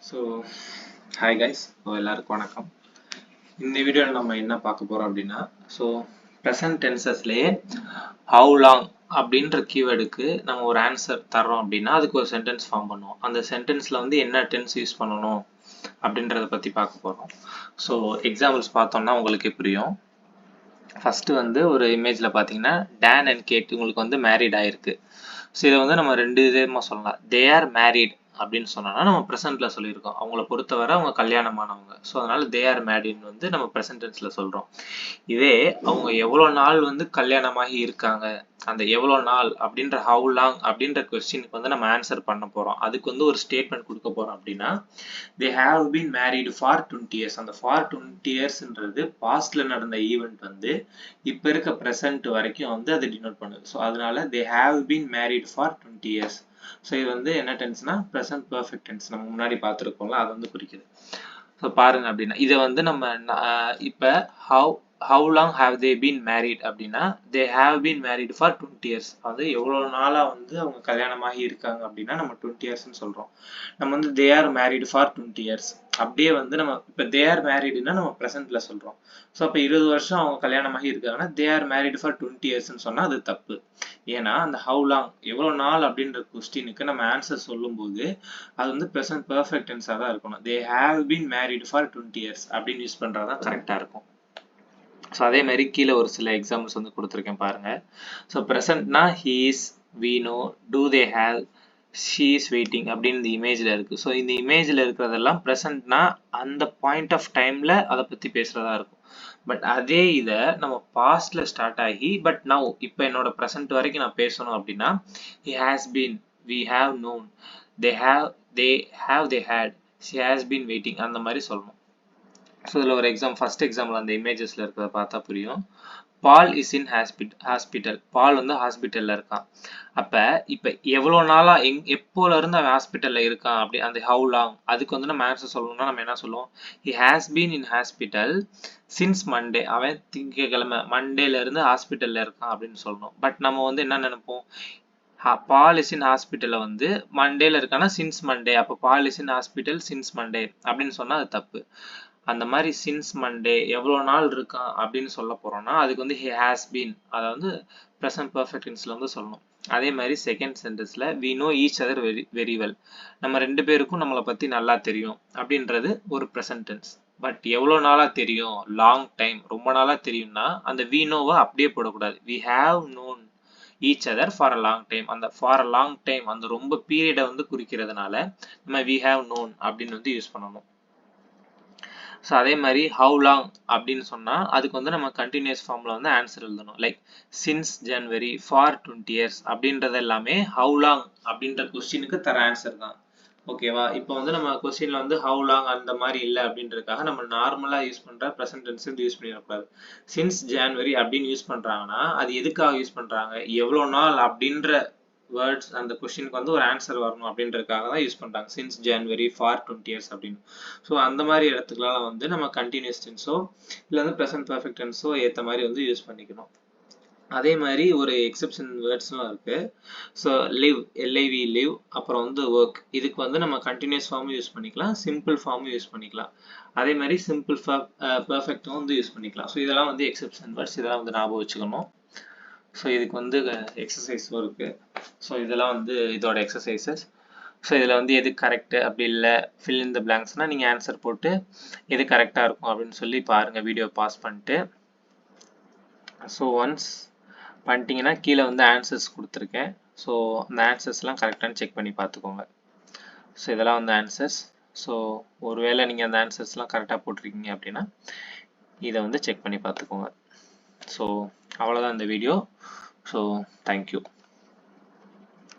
So hi guys, எல்லாருக்கும் வணக்கம். இந்த வீடியோவில் நம்ம என்ன பார்க்க போகிறோம் அப்படின்னா, ஸோ ப்ரெசன்ட் டென்சஸ்லேயே ஹவு லாங் அப்படின்ற கீவேர்டுக்கு நம்ம ஒரு ஆன்சர் தர்றோம் அப்படின்னா அதுக்கு ஒரு சென்டென்ஸ் ஃபார்ம் பண்ணுவோம். அந்த சென்டென்ஸில் வந்து என்ன டென்ஸ் யூஸ் பண்ணணும் அப்படின்றத பற்றி பார்க்க போகிறோம். ஸோ எக்ஸாம்பிள்ஸ் பார்த்தோம்னா உங்களுக்கே புரியும். ஃபஸ்ட்டு வந்து ஒரு இமேஜில் பார்த்தீங்கன்னா டேன் அண்ட் கேட் உங்களுக்கு வந்து மேரிட் ஆகிருக்கு. ஸோ இதை வந்து நம்ம ரெண்டு விதமாக சொல்லலாம். தே ஆர் மேரிட் அப்படின்னு சொன்னோம்னா நம்ம ப்ரெசென்ட்ல சொல்லியிருக்கோம். அவங்கள பொறுத்தவரை அவங்க கல்யாணமானவங்க. ஸோ அதனால தே ஆர் மேரிட்னு வந்து நம்ம ப்ரெசென்ட் டென்ஸ்ல சொல்றோம். இதே அவங்க எவ்வளோ நாள் வந்து கல்யாணமாகி இருக்காங்க, அந்த எவ்வளோ நாள் அப்படின்ற ஹவு லாங் அப்படின்ற கொஸ்டினுக்கு வந்து நம்ம ஆன்சர் பண்ண போறோம். அதுக்கு வந்து ஒரு ஸ்டேட்மெண்ட் கொடுக்க போறோம். அப்படின்னா they have been married for 20 years. அந்த ஃபார் 20 இயர்ஸ்ன்றது பாஸ்ட்ல நடந்த ஈவெண்ட் வந்து இப்ப இருக்க ப்ரெசென்ட் வரைக்கும் வந்து அது டினோட் பண்ணுது. ஸோ அதனால they have been married for 20 years. So இது வந்து என்ன டென்ஸ்னா ப்ரெசென்ட் பர்ஃபெக்ட் டென்ஸ். நம்ம முன்னாடி பார்த்துருக்கோம்ல, அது வந்து குறிக்குது. ஸோ பாருங்க அப்படின்னா இதை வந்து நம்ம இப்போ how long have they been married அப்படின்னா they have been married for 20 years. அது எவ்வளோ நாளா வந்து அவங்க கல்யாணமாகி இருக்காங்க அப்படின்னா நம்ம 20 இயர்ஸ்ன்னு சொல்றோம். நம்ம வந்து they are married for 20 years அப்படியே வந்து நம்ம இப்போ they are marriedனா நம்ம ப்ரெசென்ட்ல சொல்றோம். ஸோ அப்போ 20 வருஷம் அவங்க கல்யாணமாகி இருக்காங்கன்னா they are married for 20 yearsன்னு சொன்னா அது தப்பு. ஏன்னா அந்த how long எவ்வளோ நாள் அப்படின்ற கொஸ்டினுக்கு நம்ம ஆன்சர் சொல்லும்போது அது வந்து ப்ரெசென்ட் பர்ஃபெக்ட் டென்ஸாக தான் இருக்கணும். they have been married for 20 years அப்படின்னு யூஸ் பண்றதுதான் கரெக்டாக இருக்கும். ஸோ அதே மாதிரி கீழே ஒரு சில எக்ஸாம்பிள்ஸ் வந்து கொடுத்துருக்கேன் பாருங்க. ஸோ ப்ரெசென்ட்னா he is, we know, do they have, she is waiting அப்படின்னு இந்த இமேஜில் இருக்கு. ஸோ இந்த இமேஜில் இருக்கிறதெல்லாம் ப்ரெசென்ட்னா அந்த பாயிண்ட் ஆஃப் டைம்ல அதை பற்றி பேசுறதா இருக்கும். பட் அதே இதை நம்ம பாஸ்ட்ல ஸ்டார்ட் ஆகி பட் நவ் இப்போ என்னோட ப்ரெசென்ட் வரைக்கும் நான் பேசணும் அப்படின்னா he has been, we have known, they have, they had, she has been waiting அந்த மாதிரி சொல்லணும். ஸோ இதில் ஒரு ஃபர்ஸ்ட் எக்ஸாம்பிள் அந்த இமேஜஸ்ல இருக்கிறத பார்த்தா புரியும். பால் இஸ் இன் ஹாஸ்பிட்டல். பால் வந்து ஹாஸ்பிட்டல்ல இருக்கான். அப்ப இப்ப எவ்வளவு நாளா எப்போல இருந்து அவன் ஹாஸ்பிட்டல்ல இருக்கான் அப்படி அந்த ஹவு லாங் அதுக்கு வந்து நம்ம ஆன்சர் சொல்லணும்னா நம்ம என்ன சொல்லுவோம்? He has been in hospital since Monday. அவன் திங்கக்கிழமை மண்டேல இருந்து ஹாஸ்பிட்டல்ல இருக்கான் அப்படின்னு சொல்லணும். பட் நம்ம வந்து என்ன நினைப்போம்? பால் இஸ் இன் ஹாஸ்பிட்டல்ல வந்து மண்டேல இருக்கானா சின்ஸ் மண்டே. அப்ப Paul is in hospital since Monday அப்படின்னு சொன்னா அது தப்பு. அந்த மாதிரி சின்ஸ் மண்டே எவ்வளோ நாள் இருக்கான் அப்படின்னு சொல்ல போறோம்னா அதுக்கு வந்து he has been அதை வந்து ப்ரெசென்ட் பர்ஃபெக்ட் டென்ஸ்ல வந்து சொல்லணும். அதே மாதிரி second சென்டென்ஸ்ல we know each other very well. நம்ம ரெண்டு பேருக்கும் நம்மளை பத்தி நல்லா தெரியும் அப்படின்றது ஒரு ப்ரெசென்ட் டென்ஸ். பட் எவ்வளோ நாளா தெரியும், லாங் டைம், ரொம்ப நாளா தெரியும்னா அந்த we know-வை அப்படியே போடக்கூடாது. we have known each other for a long time. அந்த for a long time அந்த ரொம்ப பீரியடை வந்து குறிக்கிறதுனால நம்ம we have known அப்படின்னு வந்து யூஸ் பண்ணணும். ஸோ அதே மாதிரி ஹவு லாங் அப்படின்னு சொன்னா அதுக்கு வந்து நம்ம கண்டினியூஸ் ஃபார்ம்ல வந்து ஆன்சர் எழுதணும். Like since January for 20 years அப்படின்றது எல்லாமே ஹவு லாங் அப்படின்ற கொஸ்டினுக்கு தர ஆன்சர் தான். ஓகேவா? இப்போ வந்து நம்ம கொஸ்டின்ல வந்து ஹவு லாங் அந்த மாதிரி இல்லை அப்படின்றதுக்காக நம்ம நார்மலா யூஸ் பண்ற ப்ரெசென்ட் டென்ஸ் வந்து யூஸ் பண்ணிடக்கூடாது. சின்ஸ் ஜனவரி அப்படின்னு யூஸ் பண்றாங்கன்னா அது எதுக்காக யூஸ் பண்றாங்க? எவ்வளோ நாள் அப்படின்ற வேர்ட்ஸ் அந்த கொஸ்டினுக்கு வந்து ஒரு ஆன்சர் வரணும் அப்படின்றதுக்காக தான் யூஸ் பண்றாங்க. சின்ஸ் ஜனவரி ஃபார் 20 இயர்ஸ் அப்படின்னு. ஸோ அந்த மாதிரி இடத்துக்குலாம் வந்து நம்ம கண்டினியூஸ் டென்ஸோ இல்லை வந்து ப்ரெசென்ட் பர்ஃபெக்ட் டென்ஸோ ஏற்ற மாதிரி வந்து யூஸ் பண்ணிக்கணும். அதே மாதிரி ஒரு எக்ஸெப்ஷன் வேர்ட்ஸ்லாம் இருக்கு. ஸோ லிவ், எல்ஐவி லிவ், அப்புறம் வந்து ஒர்க், இதுக்கு வந்து நம்ம கண்டினியூஸ் ஃபார்மும் யூஸ் பண்ணிக்கலாம், சிம்பிள் ஃபார்மும் யூஸ் பண்ணிக்கலாம். அதே மாதிரி சிம்பிள் பர்ஃபெக்டும் வந்து யூஸ் பண்ணிக்கலாம். ஸோ இதெல்லாம் வந்து எக்ஸெப்ஷன் வேர்ட்ஸ், இதெல்லாம் வந்து ஞாபகம் வச்சுக்கணும். ஸோ இதுக்கு வந்து எக்ஸசைஸும் இருக்கு. ஸோ இதெல்லாம் வந்து இதோட எக்ஸசைசஸ். ஸோ இதில் வந்து எது கரெக்டு அப்படி இல்லை ஃபில் இன் த பிளாங்க்ஸ்னால் நீங்கள் ஆன்சர் போட்டு எது கரெக்டாக இருக்கும் அப்படின்னு சொல்லி பாருங்கள், வீடியோ பாஸ் பண்ணிட்டு. ஸோ ஒன்ஸ் பண்ணிட்டீங்கன்னா கீழே வந்து ஆன்சர்ஸ் கொடுத்துருக்கேன். ஸோ அந்த ஆன்சர்ஸ்லாம் கரெக்டானு செக் பண்ணி பார்த்துக்கோங்க. ஸோ இதெல்லாம் வந்து ஆன்சர்ஸ். ஸோ ஒருவேளை நீங்கள் அந்த ஆன்சர்ஸ்லாம் கரெக்டாக போட்டிருக்கீங்க அப்படின்னா இதை வந்து செக் பண்ணி பார்த்துக்கோங்க. ஸோ அவ்வளோதான் இந்த வீடியோ. So thank you.